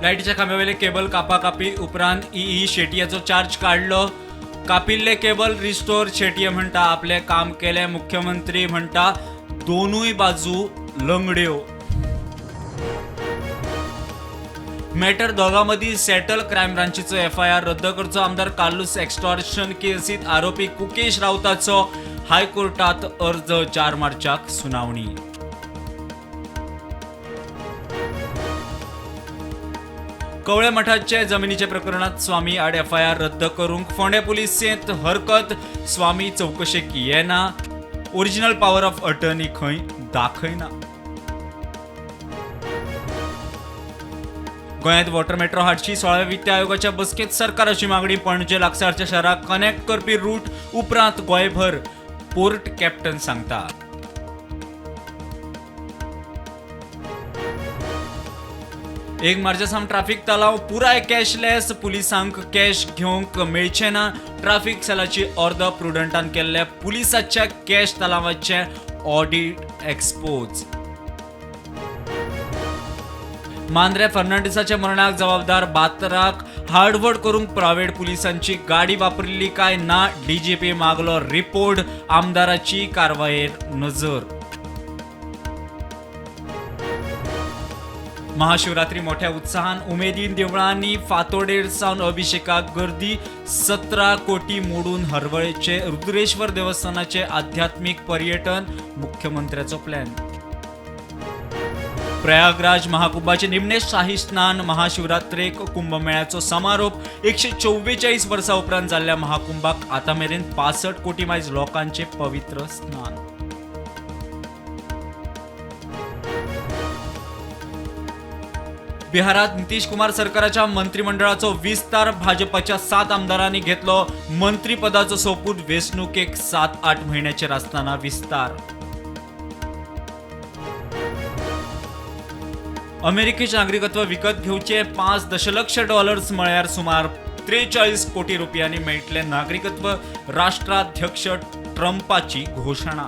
लाईटीच्या खांब्यावेले cable कापाकापी उपरांत E शेटयाचो charge काढलो. कापिल्ले cable restore Shetye म्हणटा आपले काम केले. मुख्यमंत्री म्हणटा दोनूय बाजू लंगड्यो. मॅटर दोघांमदी सेटल. क्रायम ब्रांचीचो FIR रद्द करचो. आमदार कार्लोस एक्स्टॉर्शन केसीत आरोपी कुकेश राऊताचो हायकोर्टात अर्ज 4 मार्चाक सुनावणी. कवळे मठाचे जमिनीचे प्रकरणात स्वामी आड FIR रद्द करूंक फोंडे पुलिसेंत हरकत. स्वामी चौकशेक येना. ओरिजिनल पॉवर ऑफ अटर्नी खंय दाखयना. गोंयांत वॉटर मेट्रो हाडची. 16व्या वित्त आयोगाच्या बसकेत सरकाराची मागणी. पणजे लागसारच्या शाराक कनेक्ट करपी रूट उपरांत गोंयभर पोर्ट कॅप्टन सांगता. एक मार्चासावन ट्राफिक तलाव पुराय कॅशलेस. पुलिसांक कॅश घेवंक मेळचे ना. ट्राफिक सेलाची अर्द प्रुडंटान केल्ल्या पुलिसाच्या कॅश तलावाचे ऑडिट एक्सपोज. मांद्रे फर्नांडिसाच्या मरणाक जबाबदार बातराक हाडवड करूंक प्रायव्हेट पुलिसांची गाडी वापरली काय ना. DGP मागलो report. आमदाराची कारवायेर नजर. महाशिवरात्री मोठ्या उत्साहान उमेदीन देवळांनी. फातोडेर सावन अभिषेकाक गर्दी. 17 कोटी मोडून हरवळेचे रुद्रेश्वर देवस्थानाचे आध्यात्मिक पर्यटन. मुख्यमंत्र्याचो प्लॅन. प्रयागराज महाकुंभाचे निमणे शाही स्नान. महाशिवरात्रेक कुंभमेळ्याचो समारोप. 144 वर्सां उपरांत जाल्ल्या महाकुंभाक आतां मेरेन 65 कोटी मायज लोकांचे पवित्र स्नान. बिहारात नितीश कुमार सरकाराच्या मंत्रिमंडळाचो विस्तार. भाजपाच्या 7 आमदारांनी घेतलो मंत्रीपदाचो सोपूत. वेंचणुकेक 7-8 म्हयन्याचेर आसतना विस्तार. अमेरिकेचे नागरिकत्व विकत घेवचे. $5 दशलक्ष म्हळ्यार सुमार 43 कोटी रुपयांनी मेळटले नागरिकत्व. राष्ट्राध्यक्ष ट्रम्पाची घोषणा.